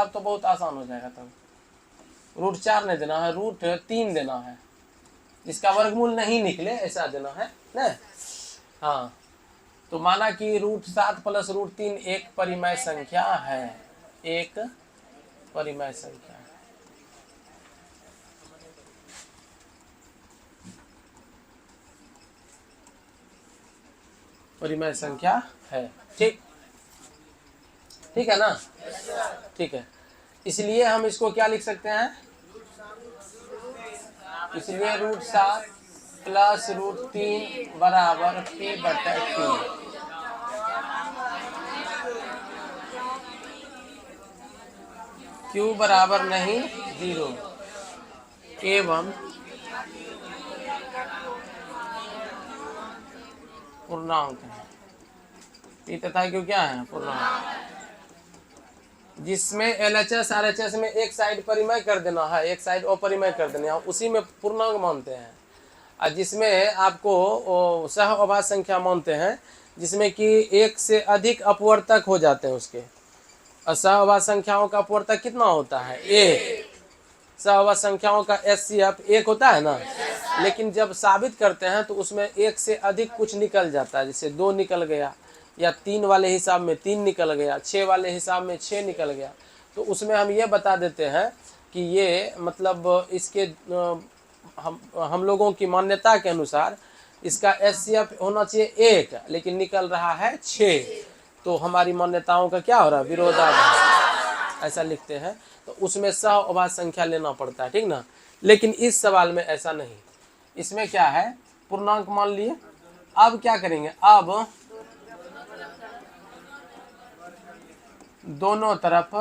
अब तो बहुत आसान हो जाएगा। तब √4 नहीं देना है, √3 देना है, जिसका वर्गमूल नहीं निकले ऐसा देना है ना। हाँ, तो माना कि √7 + √3 एक परिमेय संख्या है, एक परिमेय संख्या है। परिमेय संख्या है, ठीक ठीक है ना। ठीक है, इसलिए हम इसको क्या लिख सकते हैं, इसलिए √7 + √3 बराबर p/3। q बराबर नहीं 0 एवं पूर्णांक है। p तथा q क्या है, पूर्णांक, जिसमें LHS RHS में एक साइड परिमेय कर देना है, एक साइड अपरिमेय कर देना है, उसी में पूर्णांक मानते हैं। और जिसमें आपको सह अभाज्य संख्या मानते हैं, जिसमें कि एक से अधिक अपवर्तक हो जाते हैं उसके। और सह अभाज्य संख्याओं का अपवर्तक कितना होता है, एक। सह अभाज्य संख्याओं का SCF एक होता है ना, लेकिन जब साबित करते हैं तो उसमें एक से अधिक कुछ निकल जाता है, जैसे 2 निकल गया, या 3 वाले हिसाब में 3 निकल गया, 6 वाले हिसाब में 6 निकल गया। तो उसमें हम ये बता देते हैं कि ये मतलब इसके हम लोगों की मान्यता के अनुसार इसका SCF होना चाहिए 1, लेकिन निकल रहा है 6। तो हमारी मान्यताओं का क्या हो रहा है, विरोधाभास, ऐसा लिखते हैं। तो उसमें सह अभाज्य संख्या लेना पड़ता है, ठीक ना। लेकिन इस सवाल में ऐसा नहीं, इसमें क्या है, पूर्णांक मान लिए। अब क्या करेंगे, अब दोनों तरफ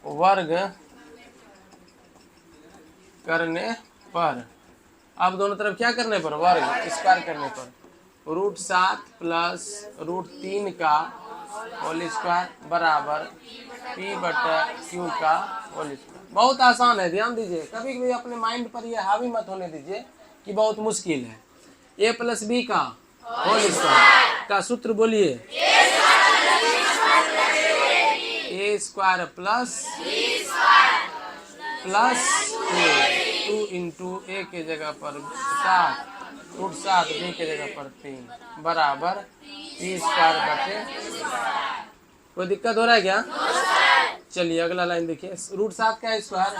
वर्ग करने पर, अब दोनों तरफ क्या करने पर, वर्ग स्क्वायर करने पर, √7 + √3 का होल स्क्वायर बराबर p/q का होल स्क्वायर। बहुत आसान है, ध्यान दीजिए। कभी कभी अपने माइंड पर ये हावी मत होने दीजिए कि बहुत मुश्किल है। a + b का होल स्क्वायर का सूत्र बोलिए, a² + 2 × a के जगह पर 7, √7 b के जगह पर 3 बराबर p²/। कोई दिक्कत हो रहा है क्या? चलिए अगला लाइन देखिए, √7 का स्क्वायर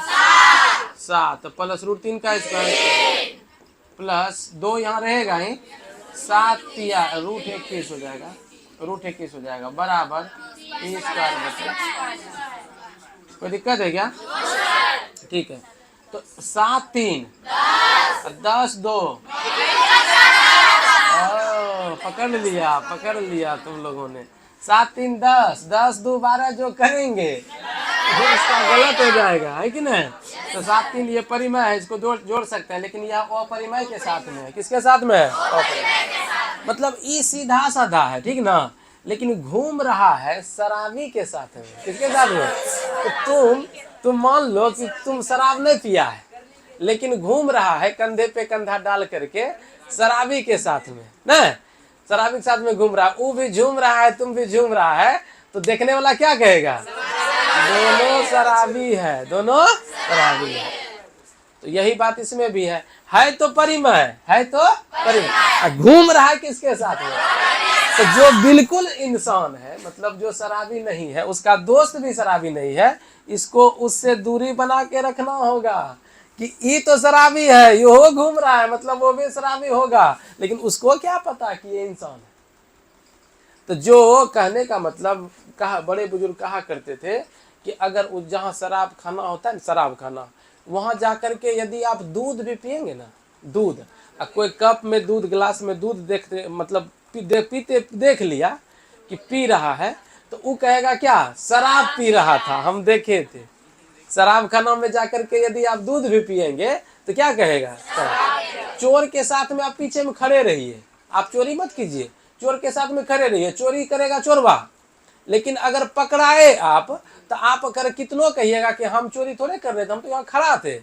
7 + √3 का स्क्वायर प्लस 2 यहाँ रहेगा ही, 7 या √21 हो जाएगा, √21 हो जाएगा बराबर p²/। कोई दिक्कत है क्या? ठीक है, तो 7 3 10 2, पकड़ लिया तुम लोगों ने। 7 3 10, 10 2 12 जो करेंगे वो इसका गलत हो जाएगा, है कि नहीं। तो 7 3 ये परिमेय है, इसको जोड़ सकते हैं, लेकिन यह अपरिमेय के साथ में है। किसके साथ में है? अपरिमेय। मतलब ये सीधा साधा है, ठीक ना, लेकिन घूम रहा है शराबी के साथ में। किसके साथ में? तो तुम मान लो कि तुम शराब नहीं पिया है, लेकिन घूम रहा है कंधे पे कंधा डाल करके शराबी के साथ में ना, शराबी के साथ में घूम रहा है, वो भी झूम रहा है, तुम भी झूम रहा है। तो देखने वाला क्या कहेगा? दोनों शराबी है, दोनों शराबी है। तो यही बात इसमें भी है तो परिमेय, है तो परिमेय, घूम रहा है किसके साथ में? तो जो बिल्कुल इंसान है, मतलब जो शराबी नहीं है, उसका दोस्त भी शराबी नहीं है, इसको उससे दूरी बना के रखना होगा कि ये तो शराबी है, ये हो घूम रहा है, मतलब वो भी शराबी होगा, लेकिन उसको क्या पता कि ये इंसान है। तो जो कहने का मतलब, कहा बड़े बुजुर्ग कहा करते थे कि अगर जहाँ शराब खाना होता है ना, शराब खाना, वहाँ जाकर के यदि आप दूध भी पिएंगे ना, दूध, कोई कप में दूध, गिलास में दूध देखते, मतलब पीते देख लिया कि पी रहा है, तो वो कहेगा क्या, शराब पी रहा था, हम देखे थे। शराब खाना में जाकर के यदि आप दूध भी पिएंगे तो क्या कहेगा? चोर के साथ में आप पीछे में खड़े रहिए, आप चोरी मत कीजिए, चोर के साथ में खड़े रहिए, चोरी करेगा चोरवा। लेकिन अगर पकड़ाए आप, तो आप अगर कितनों कहिएगा कि हम चोरी थोड़े कर रहे थे, हम तो यहाँ खड़ा थे,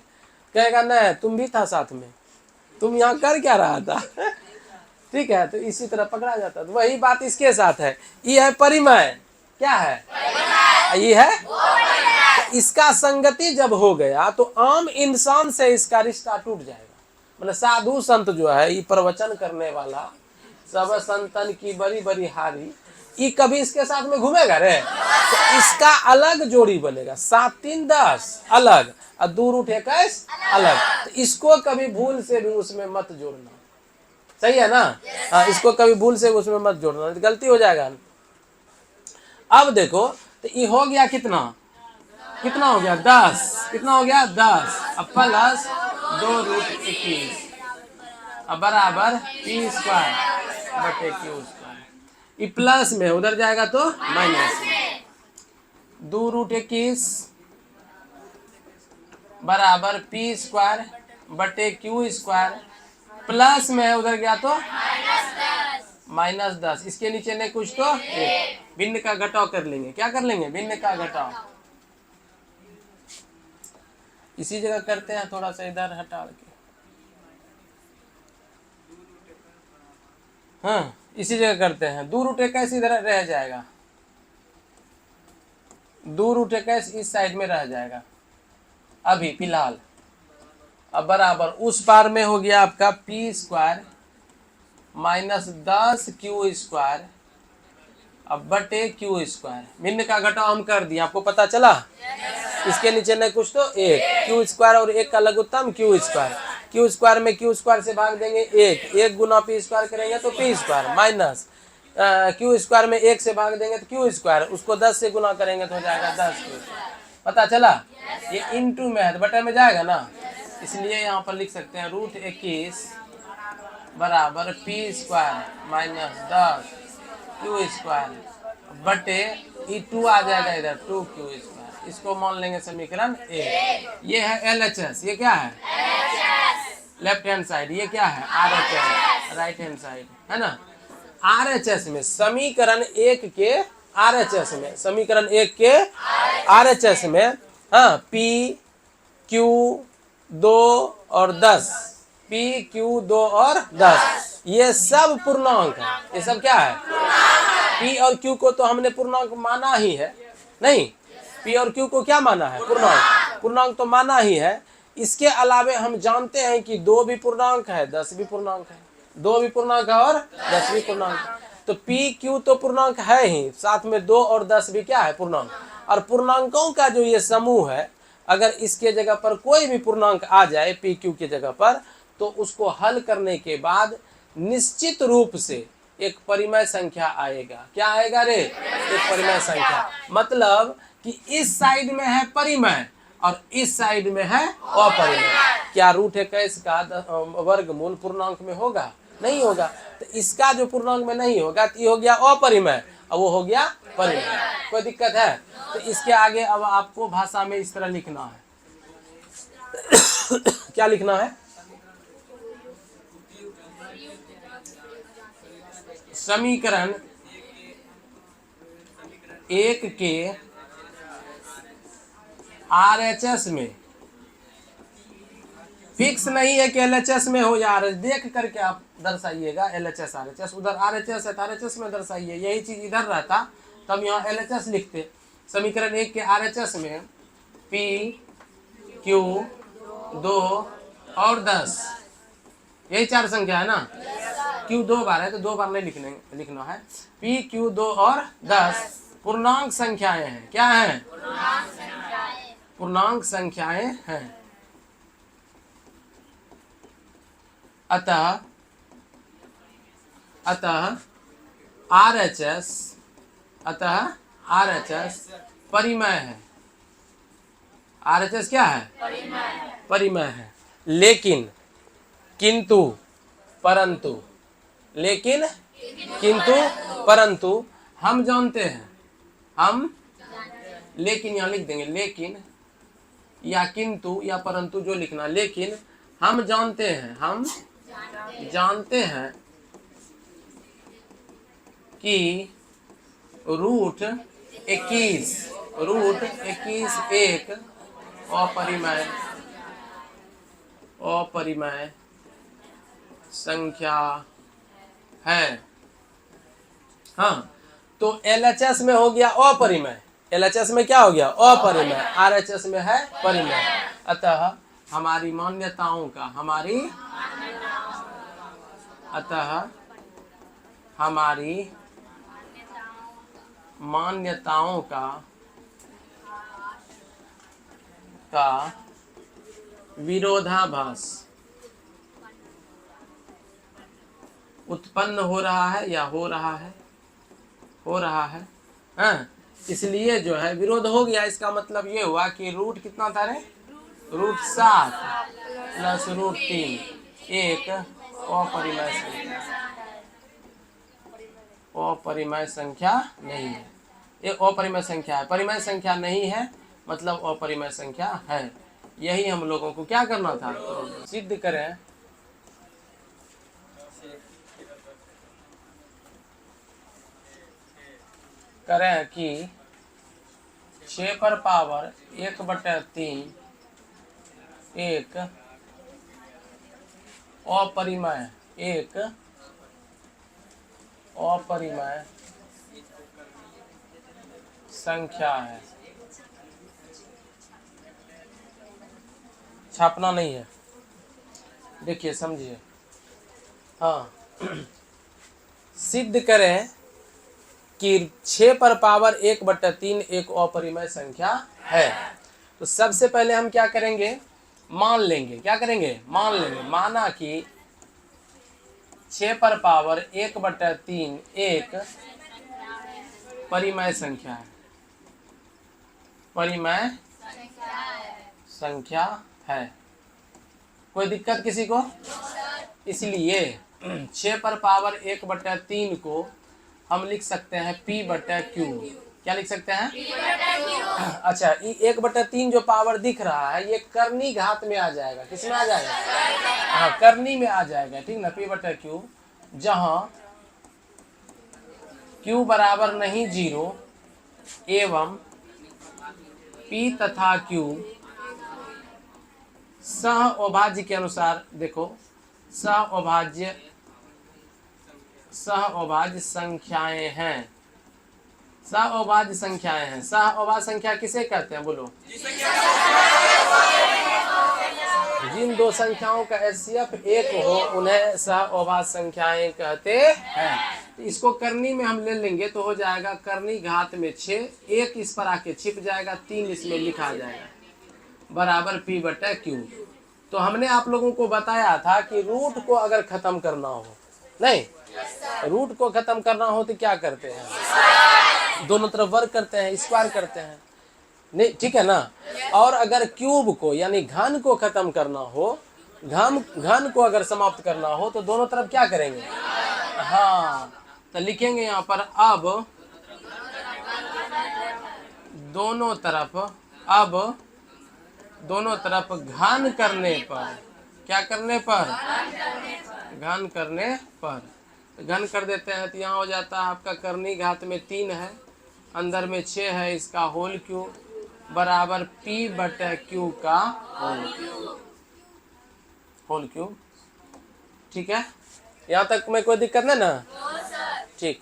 कहेगा नहीं तुम भी था साथ में, तुम यहाँ कर क्या रहा था? ठीक है, तो इसी तरह पकड़ा जाता है। तो वही बात इसके साथ है, ये है परिमेय, क्या है? ये है। तो इसका संगति जब हो गया तो आम इंसान से इसका रिश्ता टूट जाएगा। मतलब साधु संत जो है, ये प्रवचन करने वाला, सब संतन की बड़ी बड़ी हारी, ये कभी इसके साथ में घूमेगा रे? तो इसका अलग जोड़ी बनेगा, 7 3 10 अलग और 2 रूट 21 अलग। तो इसको कभी भूल से भी उसमें मत जोड़ना, सही है ना? हाँ, इसको कभी भूल से उसमें मत जोड़ना, गलती हो जाएगा। अब देखो, तो ये हो गया कितना हो गया? 10। कितना हो गया? 10। अब प्लस 2 रूट 21 अब बराबर p स्क्वायर बटे q स्क्वायर। ये प्लस में उधर जाएगा तो माइनस में। 2 रूट 21 बराबर p स्क्वायर बटे q स्क्वायर, प्लस में उधर गया तो -10। इसके नीचे नहीं कुछ तो भिन्न का घटाव कर लेंगे। क्या कर लेंगे? भिन्न का घटाव। इसी जगह करते हैं, थोड़ा सा इधर हटा के। हाँ, इसी जगह करते हैं। 2 रूट 21 इधर रह जाएगा, 2 रूट 21 इस साइड में रह जाएगा अभी फिलहाल। अब बराबर उस पार में हो गया आपका p स्क्वायर -10 q स्क्वायर अब बटे q स्क्वायर। भिन्न का घटाव हम कर दिया, आपको पता चला? इसके नीचे नहीं कुछ तो 1 q स्क्वायर और 1 का लघुत्तम q स्क्वायर। q स्क्वायर में q स्क्वायर से भाग देंगे 1 गुना p स्क्वायर करेंगे तो p square, minus q square में 1 से भाग देंगे तो q स्क्वायर, उसको 10 से गुना करेंगे तो हो जाएगा 10 q। पता चला? ये इनटू में है तो बटे में जाएगा ना, इसलिए यहाँ पर लिख सकते हैं रूट 21 बराबर p स्क्वायर -10 q स्क्वायर बटे ये 2 आ जाएगा इधर 2 q स्क्वायर। इसको मान लेंगे समीकरण 1। ये है LHS, ये क्या है? Left hand side. ये क्या है? RHS, राइट हैंड साइड, है ना? RHS में समीकरण 1 के RHS में, समीकरण 1 के RHS में, हाँ, P Q 2 और 10, P Q 2 और 10 ये सब पूर्णांक है। ये सब क्या है? P और Q को तो हमने पूर्णांक माना ही है, नहीं? P और Q को क्या माना है? पूर्णांक तो माना ही है। इसके अलावे हम जानते हैं कि 2 भी पूर्णांक है, 10 भी पूर्णांक है, 2 भी पूर्णांक है और 10 भी पूर्णांक है। तो P Q तो पूर्णांक है ही, साथ में 2 और 10 भी क्या है? पूर्णांक। और पूर्णांकों का जो ये समूह है, अगर इसके जगह पर कोई भी पूर्णांक आ जाए P Q की जगह पर, तो उसको हल करने के बाद निश्चित रूप से एक परिमेय संख्या आएगा। क्या आएगा रे? एक परिमेय संख्या। मतलब कि इस साइड में है परिमेय और इस साइड में है अपरिमेय। क्या रूट 21 का वर्गमूल पूर्णांक में होगा? नहीं होगा। तो इसका जो पूर्णांक में नहीं होगा तो ये हो गया अपरिमेय और वो हो गया परिमेय। कोई दिक्कत है? तो इसके आगे अब आपको भाषा में इस तरह लिखना है। क्या लिखना है? समीकरण 1 के RHS में, फिक्स नहीं है कि LHS में हो या RHS, देख करके आप दर्शाइएगा। LHS RHS, उधर RHS है तो RHS में दर्शाइए। यही चीज इधर रहता तब यहाँ LHS लिखते। समीकरण 1 के RHS में P Q 2 और 10, यही 4 संख्या है ना? Q 2 बार है तो 2 बार नहीं लिखना है। P Q 2 और 10 पूर्णांक संख्याएं हैं। क्या हैं? पूर्णांक संख्याएं हैं। अतः RHS परिमेय है। RHS क्या है? परिमेय है। लेकिन किंतु परंतु हम जानते हैं, लेकिन यहाँ लिख देंगे, लेकिन या किंतु या परंतु जो लिखना, लेकिन हम जानते हैं कि रूट 21 एक अपरिमेय संख्या है। हाँ, तो LHS में हो गया अपरिमेय, LHS में क्या हो गया अपरिमेय, RHS में है परिमेय। अतः हमारी मान्यताओं का हमारी मान्यताओं का विरोधाभास उत्पन्न हो रहा है या हो रहा है हाँ? इसलिए जो है विरोध हो गया, इसका मतलब ये हुआ कि रूट कितना था रे, रूट 7 प्लस रूट 3 एक अपरिमेय संख्या नहीं है। ये अपरिमेय संख्या है, परिमेय संख्या नहीं है मतलब अपरिमेय संख्या है। यही हम लोगों को क्या करना था, सिद्ध करें कि 6 पर पावर 1/3 एक अपरिमेय संख्या है। छापना नहीं है, देखिए समझिए। हाँ सिद्ध करें कि 6 पर पावर 1/3 एक अपरिमेय संख्या है। तो सबसे पहले हम क्या करेंगे, मान लेंगे। क्या करेंगे, मान लेंगे। माना कि 6 पर पावर 1/3 एक परिमेय संख्या है, परिमेय संख्या है। कोई दिक्कत किसी को? इसलिए 6 पर पावर 1/3 को हम लिख सकते हैं P/Q। क्या लिख सकते हैं? अच्छा, ये 1/3 जो पावर दिख रहा है ये करनी घात में आ जाएगा। किसमें आ जाएगा? हाँ, करनी में आ जाएगा, ठीक ना। P/Q जहां Q बराबर नहीं 0 एवं P तथा Q सह अभाज्य के अनुसार, देखो सह अभाज्य संख्याएं हैं। सह अभाज्य संख्याएं हैं। सह अभाज्य संख्या किसे कहते हैं, बोलो? जिन दो संख्याओं का HCF 1 हो उन्हें सह अभाज्य संख्याएं कहते हैं। तो इसको करनी में हम ले लेंगे तो हो जाएगा करनी घात में 6, 1 इस पर आके छिप जाएगा, 3 इसमें लिखा जाएगा बराबर P/Q। तो हमने आप लोगों को बताया था कि रूट को अगर खत्म करना हो, नहीं रूट को खत्म करना हो तो क्या करते हैं, दोनों तरफ वर्ग करते हैं, स्क्वायर करते हैं, नहीं ठीक है ना। और अगर क्यूब को यानी घन को खत्म करना हो, घन को अगर समाप्त करना हो तो दोनों तरफ क्या करेंगे, हाँ तो लिखेंगे यहाँ पर अब दोनों तरफ घन करने पर, क्या करने पर, घन करने पर घन कर देते हैं तो यहाँ हो जाता है आपका करनी घात में 3 है, अंदर में 6 है, इसका होल क्यूब बराबर P/Q का होल क्यूब। ठीक है, यहाँ तक में कोई दिक्कत नहीं ना? ठीक,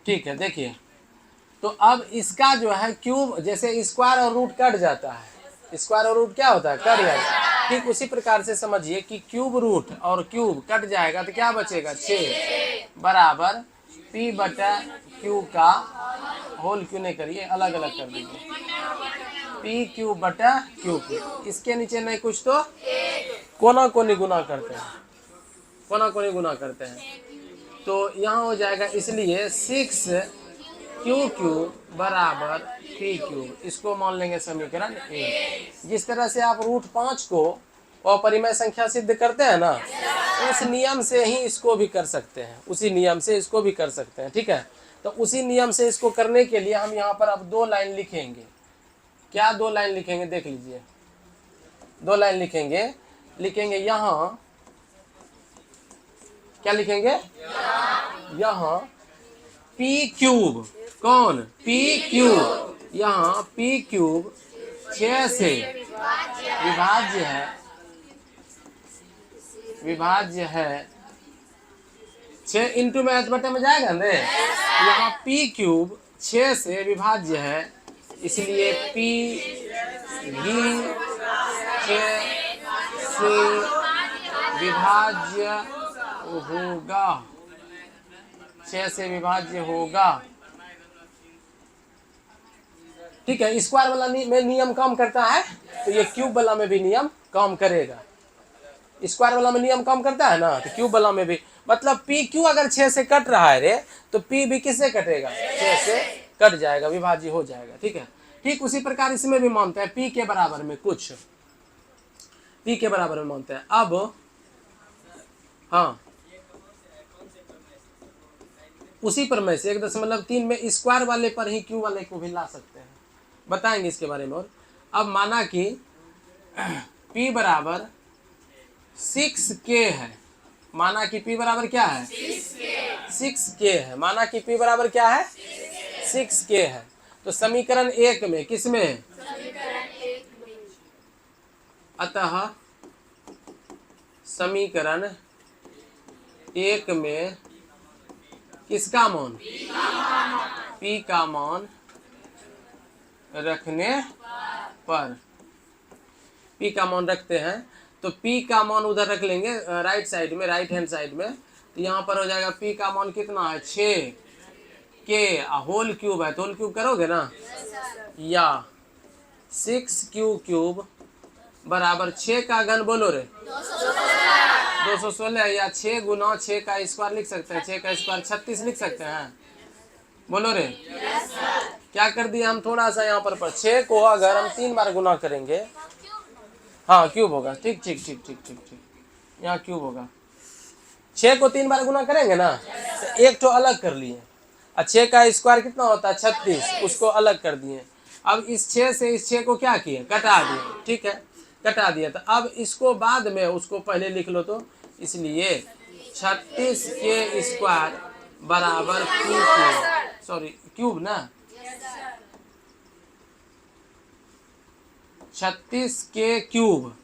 ठीक है। देखिए तो अब इसका जो है क्यूब, जैसे स्क्वायर और रूट कट जाता है, स्क्वायर और रूट क्या होता है, कट जाएगा। ठीक उसी प्रकार से समझिए कि क्यूब रूट और क्यूब कट जाएगा तो क्या बचेगा, 6 बराबर P/Q का होल क्यों नहीं करिए, अलग अलग कर दीजिए, PQ/Q। इसके नीचे नहीं कुछ तो कोना कोनी गुना करते हैं, कोना कोनी गुना करते हैं तो यहाँ हो जाएगा। इसलिए 6QQ बराबर PQ, इसको मान लेंगे समीकरण 1। जिस तरह से आप रूट 5 को अपरिमेय संख्या सिद्ध करते हैं ना, उस नियम से ही इसको भी कर सकते हैं, उसी नियम से इसको भी कर सकते हैं। ठीक है, तो उसी नियम से इसको करने के लिए हम यहाँ पर अब 2 लाइन लिखेंगे। क्या 2 लाइन लिखेंगे, देख लीजिए। 2 लाइन लिखेंगे यहाँ, क्या लिखेंगे, यहाँ P क्यूब, कौन, P क्यूब, यहाँ P क्यूब 6 से विभाज्य है, विभाज्य है 6 इंटू में बटे में जाएगा ना। यहाँ p क्यूब 6 से विभाज्य है, इसलिए p भी 6 से विभाज्य होगा, 6 से विभाज्य होगा। ठीक है, स्क्वायर वाला में नियम काम करता है तो ये क्यूब वाला में भी नियम काम करेगा। स्क्वायर वाला में नियम काम करता है ना, तो क्यूब वाला में भी, मतलब पी क्यू अगर 6 से कट रहा है रे, तो पी भी किससे कटेगा, 6 से कट जाएगा, विभाज्य हो जाएगा। ठीक है, ठीक उसी प्रकार इसमें भी मानते हैं पी के बराबर में कुछ, पी के बराबर में मानते हैं। अब हाँ, उसी पर में से 1.3 में स्क्वायर वाले पर ही क्यू वाले को भी ला सकते हैं, बताएंगे इसके बारे में। और अब माना कि p बराबर 6k है, माना कि p बराबर क्या है, 6k है, माना कि p बराबर क्या है, 6k है। तो समीकरण 1 में किसमें, अतः समीकरण 1 में किसका मान, p का मान रखने पर, p का मान रखते हैं तो p का मान उधर रख लेंगे राइट साइड में, राइट हैंड साइड में। तो यहाँ पर हो जाएगा p का मान कितना है, 6k, होल क्यूब है तो होल क्यूब करोगे ना, या 6q क्यूब बराबर 6 का घन बोलो रे 216, या 6 गुना 6 का स्क्वायर लिख सकते हैं, 6 का स्क्वायर 36 लिख सकते हैं, बोलो रे। क्या कर दिया हम, थोड़ा सा यहाँ पर 6 को अगर हम 3 बार गुना करेंगे, हाँ क्यूब होगा, ठीक ठीक ठीक ठीक ठीक ठीक, यहाँ क्यूब होगा। 6 को 3 बार गुना करेंगे ना, तो एक तो अलग कर लिए, और 6 का स्क्वायर कितना होता है 36, उसको अलग कर दिए। अब इस 6 से इस 6 को क्या किए, कटा दिए, ठीक है, कटा दिया। तो अब इसको बाद में उसको पहले लिख लो, तो इसलिए 36 के स्क्वायर बराबर क्यूब ना, 36 के क्यूब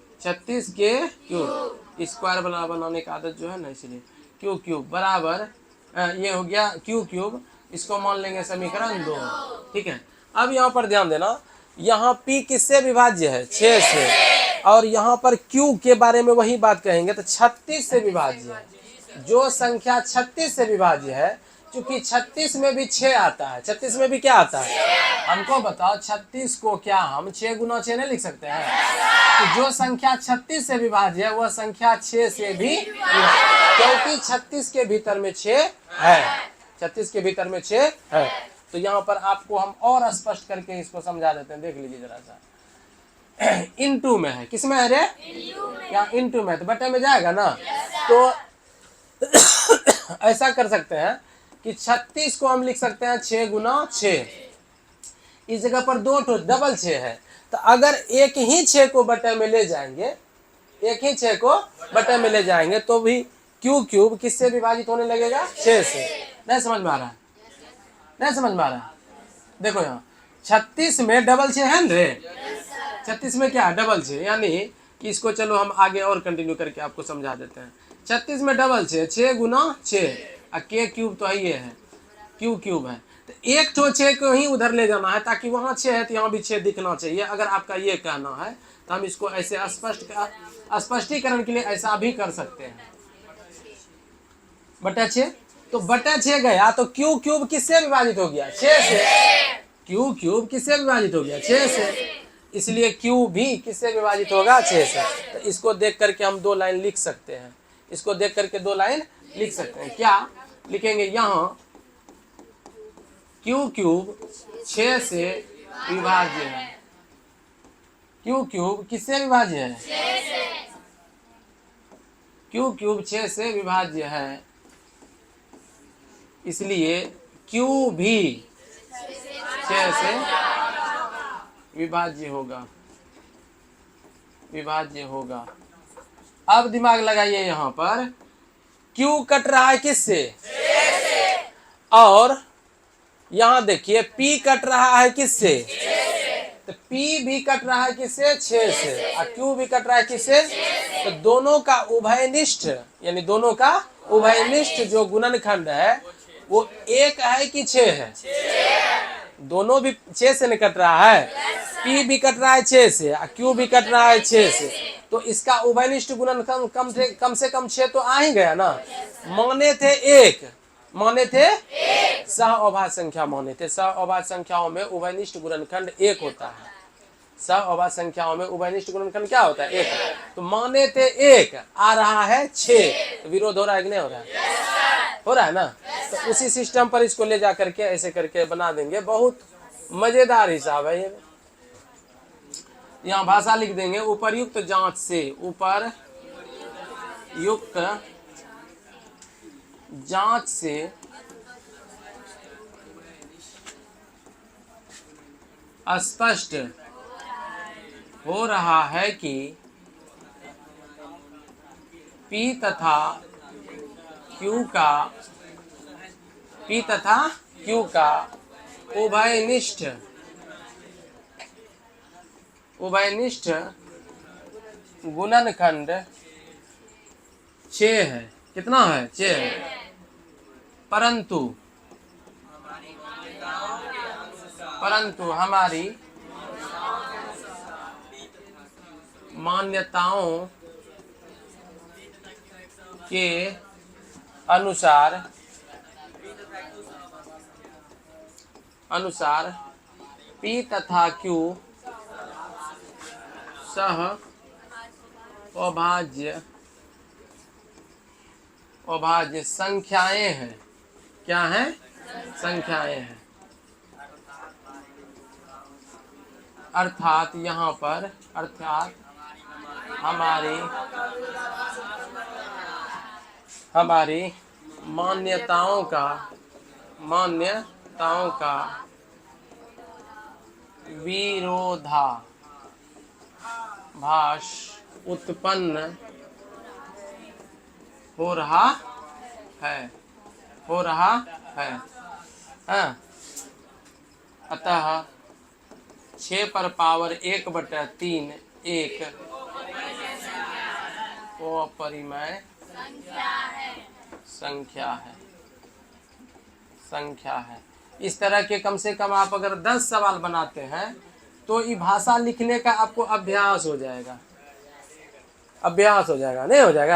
स्क्वायर बनाने का आदत जो है ना, इसलिए क्यूब बराबर ये हो गया क्यूब, इसको मान लेंगे समीकरण 2। ठीक है, अब यहाँ पर ध्यान देना, यहाँ p किससे विभाज्य है, 6 से, और यहाँ पर q के बारे में वही बात कहेंगे तो 36 से विभाज्य है। जो संख्या 36 से विभाज्य है, क्योंकि 36 में भी 6 आता है, 36 में भी क्या आता है, हमको बताओ 36 को क्या हम 6 गुना 6 नहीं लिख सकते हैं, तो जो संख्या 36 से विभाज्य है वह संख्या 6 से भी, क्योंकि 36 के भीतर में 6 है, 36 के भीतर में 6 है। तो यहाँ पर आपको हम और स्पष्ट करके इसको समझा देते हैं, देख लीजिए जरा सा। इनटू में है, किसमें है रे, यहाँ इनटू में, तो बटे में जाएगा ना, तो ऐसा कर सकते हैं कि 36 को हम लिख सकते हैं 6 गुना 6, इस जगह पर 2 तो डबल 6 है, तो अगर एक ही 6 को बटे में ले जाएंगे, एक ही 6 को बटे में ले जाएंगे तो भी क्यूब किससे विभाजित होने लगेगा, 6 से। नहीं समझ में आ रहा है, नहीं समझ में आ रहा है, देखो यहाँ 36 में डबल 6 है रे, 36 में क्या डबल 6, यानी कि इसको चलो हम आगे और कंटिन्यू करके आपको समझा देते हैं। 36 में डबल 6 गुना 6, के क्यूब तो ये है, क्यूब है, तो एक तो 6 को ही उधर ले जाना है, ताकि वहाँ 6 है तो यहाँ भी 6 दिखना चाहिए। अगर आपका ये कहना है तो हम इसको ऐसे स्पष्टीकरण के लिए ऐसा भी कर सकते हैं, बटा 6, तो बटा 6 गया तो क्यूब किससे विभाजित हो गया, 6 से, क्यूब किससे विभाजित हो गया, 6 से, इसलिए क्यूब भी किससे विभाजित होगा, 6 से। तो इसको देख करके हम 2 लाइन लिख सकते हैं, इसको देख करके 2 लाइन लिख सकते हैं। क्या लिखेंगे, यहाँ क्यूब 6 से विभाज्य है, क्यूब किससे विभाज्य है, क्यूब 6 से विभाज्य है, इसलिए क्यू भी 6 से विभाज्य होगा। अब दिमाग लगाइए, यहाँ पर क्यू कट रहा है किससे, और यहाँ देखिए p कट रहा है किससे, तो P भी कट रहा है किससे? 6 से, और Q भी कट रहा है किससे? तो दोनों का उभयनिष्ठ, यानी दोनों का उभयनिष्ठ जो गुणनखंड है वो 1 है कि 6 है? दोनों भी 6 से निकट रहा है। P भी कट रहा है 6 से और Q भी कट रहा है 6 से, तो इसका उभयनिष्ठ गुणनखंड कम से कम 6 तो आ ही गया ना। माने थे 1, माने थे सह अभाज्य संख्या, माने थे सह अभाज्य संख्याओं में उभयनिष्ठ गुणनखंड 1 होता है। सह अभाज्य संख्याओं में उभयनिष्ठ गुणनखंड क्या होता है? 1। तो माने थे 1, आ रहा है 6, तो विरोध हो रहा है कि नहीं हो रहा है? हो रहा है ना। तो उसी सिस्टम पर इसको ले जा करके ऐसे करके बना देंगे। बहुत मजेदार हिसाब है ये। यहाँ भाषा लिख देंगे, उपर्युक्त जांच से, ऊपर युक्त जांच से स्पष्ट हो रहा है कि P तथा Q का उभयनिष्ठ गुणनखंड 6 है। कितना है? 6 है। परंतु हमारी मान्यताओं के अनुसार P तथा Q सह अभाज्य संख्याएं हैं। क्या है? संख्याएं हैं। अर्थात यहाँ पर हमारी मान्यताओं का विरोधाभास उत्पन्न हो रहा है। हाँ? अतः 6 पर पावर 1/3 एक अपरिमेय संख्या है। इस तरह के कम से कम आप अगर 10 सवाल बनाते हैं तो ये भाषा लिखने का आपको अभ्यास हो जाएगा। नहीं हो जाएगा?